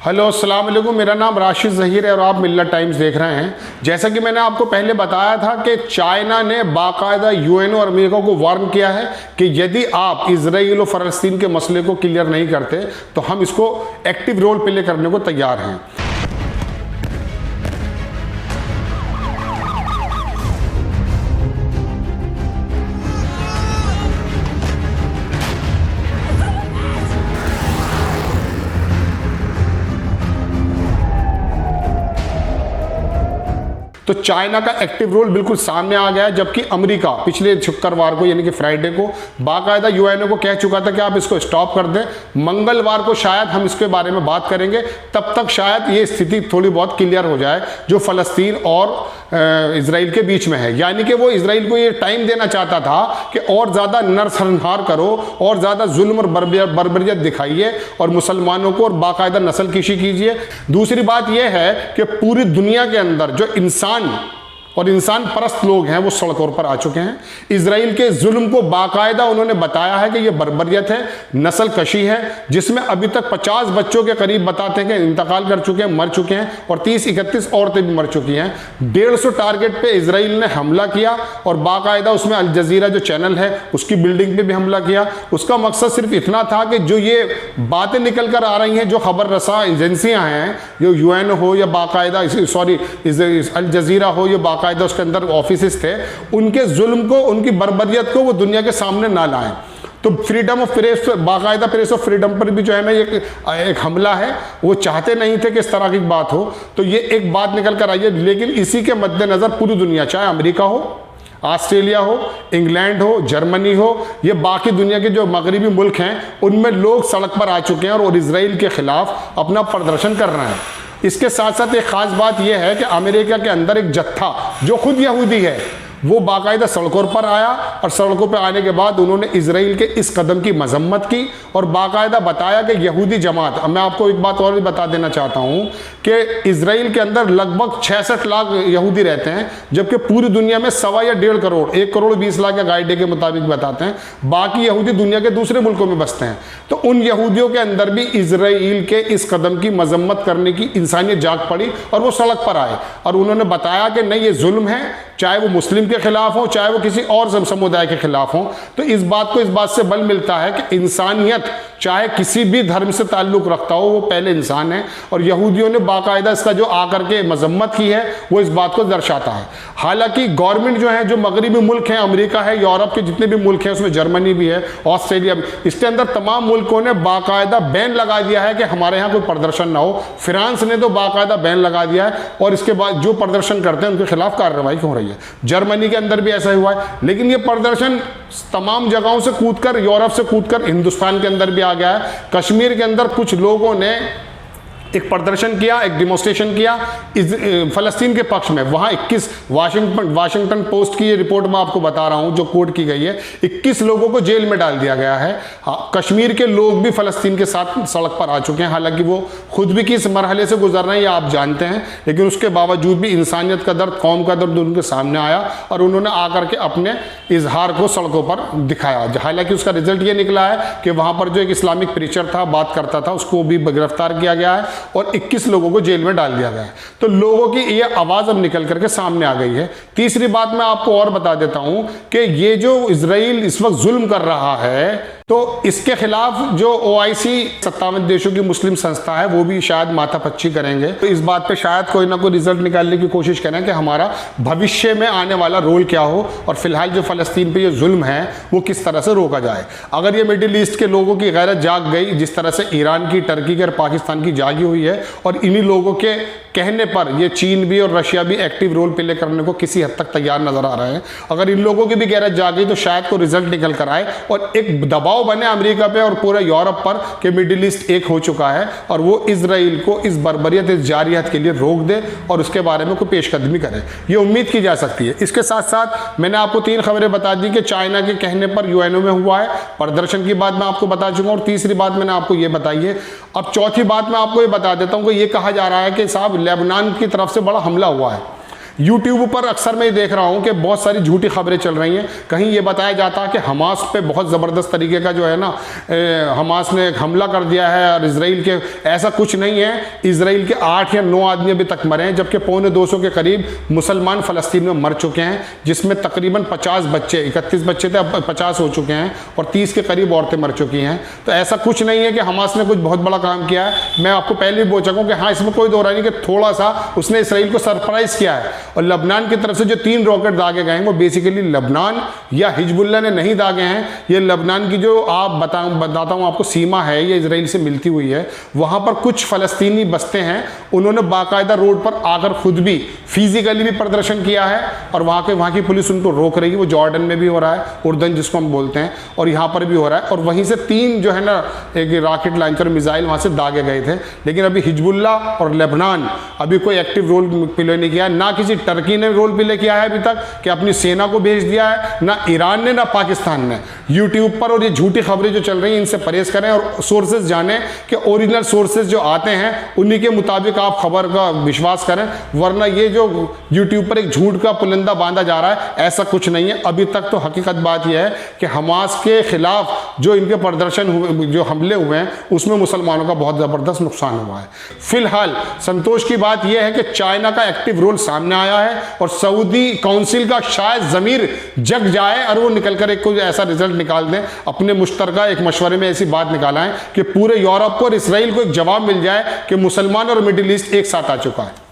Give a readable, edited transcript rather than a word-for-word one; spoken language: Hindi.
हेलो अस्सलाम वालेकुम, मेरा नाम राशिद ज़हीर है और आप मिल्लत टाइम्स देख रहे हैं। जैसा कि मैंने आपको पहले बताया था कि चाइना ने बाकायदा यूएनओ और अमेरिका को वार्न किया है कि यदि आप इजराइल और फ़लस्तीन के मसले को क्लियर नहीं करते तो हम इसको एक्टिव रोल प्ले करने को तैयार हैं। तो चाइना का एक्टिव रोल बिल्कुल सामने आ गया है, जबकि अमेरिका पिछले शुक्रवार को यानी कि फ्राइडे को बाकायदा यूएनओ को कह चुका था कि आप इसको स्टॉप कर दें। मंगलवार को शायद हम इसके बारे में बात करेंगे, तब तक शायद ये स्थिति थोड़ी बहुत क्लियर हो जाए जो फ़लस्तीन और इजराइल के बीच में है। यानी कि वो इजराइल को ये टाइम देना चाहता था कि और ज़्यादा नरसंहार करो और ज़्यादा जुल्म और बर्बरियत दिखाइए और मुसलमानों को और बाकायदा नस्लकुशी कीजिए। दूसरी बात यह है कि पूरी दुनिया के अंदर जो इंसान और इंसान परस्त लोग हैं वो सड़कों पर आ चुके हैं। इजराइल के जुल्म को बाकायदा उन्होंने बताया है कि ये बर्बरियत है, नस्ल कशी है, जिसमें अभी तक 50 बच्चों के करीब बताते हैं कि इंतकाल कर चुके हैं, मर चुके हैं और 30-31 औरतें भी मर चुकी हैं। 150 टारगेट पे इजराइल ने हमला किया और बाकायदा उसमें अल जजीरा जो चैनल है उसकी बिल्डिंग पे भी हमला किया। उसका मकसद सिर्फ इतना था कि जो ये बातें निकल कर आ रही हैं, जो खबर रसा एजेंसियां हैं, जो यूएन हो या बाकायदा अल जजीरा हो या बाकायदा उसके अंदर ऑफिसेस थे, उनके जुल्म को, उनकी बर्बरियत को वो दुनिया के सामने ना लाएं। तो फ्रीडम ऑफ प्रेस, बाकायदा प्रेस ऑफ फ्रीडम पर भी जो है ना एक हमला है। वो चाहते नहीं थे कि इस तरह की बात हो, तो ये एक बात निकल कर आई है। लेकिन इसी के मद्देनजर पूरी दुनिया, चाहे अमेरिका हो, ऑस्ट्रेलिया हो, इंग्लैंड हो, जर्मनी हो, ये बाकी दुनिया के जो मगरबी मुल्क हैं, उनमें लोग सड़क पर आ चुके हैं और इजराइल के खिलाफ अपना प्रदर्शन कर रहे हैं। इसके साथ साथ एक खास बात यह है कि अमेरिका के अंदर एक जत्था जो खुद यहूदी है वो बाकायदा सड़कों पर आया और सड़कों पर आने के बाद उन्होंने इजराइल के इस कदम की मजम्मत की और बाकायदा बताया कि यहूदी जमात, अब मैं आपको एक बात और भी बता देना चाहता हूं कि इजराइल के अंदर लगभग 66 लाख यहूदी रहते हैं, जबकि पूरी दुनिया में 1.25 या 1.5 करोड़, 1 करोड़ 20 लाख या गाइडे के मुताबिक बताते हैं, बाकी यहूदी दुनिया के दूसरे मुल्कों में बसते हैं। तो उन यहूदियों के अंदर भी इजराइल के इस कदम की मजम्मत करने की इंसानियत जाग पड़ी और वो सड़क पर आए और उन्होंने बताया कि नहीं, ये जुल्म है, चाहे वो मुस्लिम के खिलाफ हो, चाहे वो किसी और समुदाय के खिलाफ हो। तो इस बात से बल मिलता है कि इंसानियत चाहे किसी भी धर्म से ताल्लुक रखता हो, वो पहले इंसान है। और यहूदियों ने बाकायदा इसका जो आकर के मजम्मत की है वो इस बात को दर्शाता है। हालांकि गवर्नमेंट जो है, जो मगरबी मुल्क हैं, अमेरिका है, यूरोप के जितने भी मुल्क हैं, उसमें जर्मनी भी है, ऑस्ट्रेलिया भी, इसके अंदर तमाम मुल्कों ने बाकायदा बैन लगा दिया है कि हमारे यहाँ कोई प्रदर्शन ना हो। फ्रांस ने तो बाकायदा बैन लगा दिया है और इसके बाद जो प्रदर्शन करते हैं उनके खिलाफ कार्रवाई हो रही है। जर्मनी के अंदर भी ऐसा हुआ है। लेकिन ये प्रदर्शन तमाम जगहों से कूदकर, यूरोप से कूदकर हिंदुस्तान के अंदर भी आ गया है। कश्मीर के अंदर कुछ लोगों ने एक प्रदर्शन किया, एक डिमोस्ट्रेशन किया फ़लस्तीन के पक्ष में। वहाँ 21 वाशिंगटन पोस्ट की ये रिपोर्ट मैं आपको बता रहा हूँ जो कोट की गई है, 21 लोगों को जेल में डाल दिया गया है। हाँ, कश्मीर के लोग भी फ़लस्तीन के साथ सड़क पर आ चुके हैं। हालांकि वो खुद भी किस मरहले से गुजर रहे हैं ये आप जानते हैं, लेकिन उसके बावजूद भी इंसानियत का दर्द, कौम का दर्द उनके सामने आया और उन्होंने आकर के अपने इजहार को सड़कों पर दिखाया। हालांकि उसका रिजल्ट ये निकला है कि वहाँ पर जो एक इस्लामिक प्रीचर था, बात करता था, उसको भी गिरफ्तार किया गया है और 21 लोगों को जेल में डाल दिया गया है। तो लोगों की ये आवाज़ अब निकल करके सामने आ गई है। तीसरी बात मैं आपको और बता देता हूं कि ये जो इजराइल इस वक्त जुल्म कर रहा है, तो इसके खिलाफ जो OIC 57 देशों की मुस्लिम संस्था है वो भी शायद माथापच्ची करेंगे। तो इस बात पे शायद कोई ना कोई रिजल्ट निकालने की कोशिश करें कि हमारा भविष्य में आने वाला रोल क्या हो और फिलहाल जो फ़लस्तीन पे ये जुल्म है वो किस तरह से रोका जाए। अगर ये मिडिल ईस्ट के लोगों की गैरत जाग गई, जिस तरह से ईरान की, टर्की की और पाकिस्तान की जागी हुई है, और इन्हीं लोगों के कहने पर ये चीन भी और रशिया भी एक्टिव रोल प्ले करने को किसी हद तक तैयार नजर आ रहे हैं, अगर इन लोगों की भी गैरत जागी तो शायद कोई रिजल्ट निकल कर आए और एक दबाव बने अमेरिका पे और पूरे यूरोप पर कि मिडिल ईस्ट एक हो चुका है और वो इजराइल को इस बर्बरियत, इस जारियत के लिए रोक दे और उसके बारे में कोई पेशकदमी करे। ये उम्मीद की जा सकती है। इसके साथ साथ मैंने आपको 3 खबरें बता दी कि चाइना के कहने पर यूएनओ में हुआ है, प्रदर्शन की बात मैं आपको बता चुका हूँ और तीसरी बात मैंने आपको ये बताई है। अब चौथी बात मैं आपको ये बता देता हूँ कि ये कहा जा रहा है कि साहब लेबनान की तरफ से बड़ा हमला हुआ है। यूट्यूब पर अक्सर मैं देख रहा हूं कि बहुत सारी झूठी खबरें चल रही हैं। कहीं ये बताया जाता है कि हमास पे बहुत ज़बरदस्त तरीके का जो है ना हमास ने एक हमला कर दिया है और इसराइल के, ऐसा कुछ नहीं है। इसराइल के 8 या 9 आदमी अभी तक मरे हैं, जबकि 250 के करीब मुसलमान फ़लस्तीन में मर चुके हैं, जिसमें तकरीबन 50 बच्चे, 31 बच्चे थे, अब 50 हो चुके हैं और 30 के करीब औरतें मर चुकी हैं। तो ऐसा कुछ नहीं है कि हमास ने कुछ बहुत बड़ा काम किया है। मैं आपको पहले भी बोल चुका हूं कि हाँ, इसमें कोई दो राय नहीं कि थोड़ा सा उसने इसराइल को सरप्राइज किया है। और लबनान की तरफ से जो 3 रॉकेट दागे गए हैं वो बेसिकली लबनान या हिजबुल्लाह ने नहीं दागे हैं। ये लबनान की जो आप बताता हूँ आपको सीमा है, ये इसराइल से मिलती हुई है। वहाँ पर कुछ फ़लस्तीनी बस्ते हैं, उन्होंने बाकायदा रोड पर आकर खुद भी फिजिकली भी प्रदर्शन किया है और वहाँ की पुलिस उनको रोक रही है। वो जॉर्डन में भी हो रहा है, उर्दन जिसको हम बोलते हैं, और यहाँ पर भी हो रहा है। और वहीं से 3 जो है ना एक रॉकेट लॉन्चर मिसाइल वहाँ से दागे गए थे। लेकिन अभी हिजबुल्लाह और लेबनान अभी कोई एक्टिव रोल प्ले नहीं किया है। ना किसी टर्की ने रोल प्ले किया है अभी तक कि अपनी सेना को भेज दिया है, ना ईरान ने, ना पाकिस्तान ने। यूट्यूब पर और ये झूठी खबरें जो चल रही हैं इनसे परहेज करें और सोर्सेज जानें कि ओरिजिनल सोर्सेज जो आते हैं उन्हीं के मुताबिक आप खबर का विश्वास करें, वरना ये जो यूट्यूब पर एक झूठ का पुलिंदा बांधा जा रहा है, ऐसा कुछ नहीं है। अभी तक तो हकीकत बात यह है कि हमास के खिलाफ जो इनके प्रदर्शन हुए, जो हमले हुए हैं, उसमें मुसलमानों का बहुत ज़बरदस्त नुकसान हुआ है। फिलहाल संतोष की बात यह है कि चाइना का एक्टिव रोल सामने आया है और सऊदी काउंसिल का शायद ज़मीर जग जाए और वो निकलकर एक कोई ऐसा रिजल्ट निकाल दें, अपने मुश्तरका एक मशवरे में ऐसी बात निकाला है कि पूरे यूरोप को और इसराइल को एक जवाब मिल जाए कि मुसलमान और मिडिल ईस्ट एक साथ आ चुका है।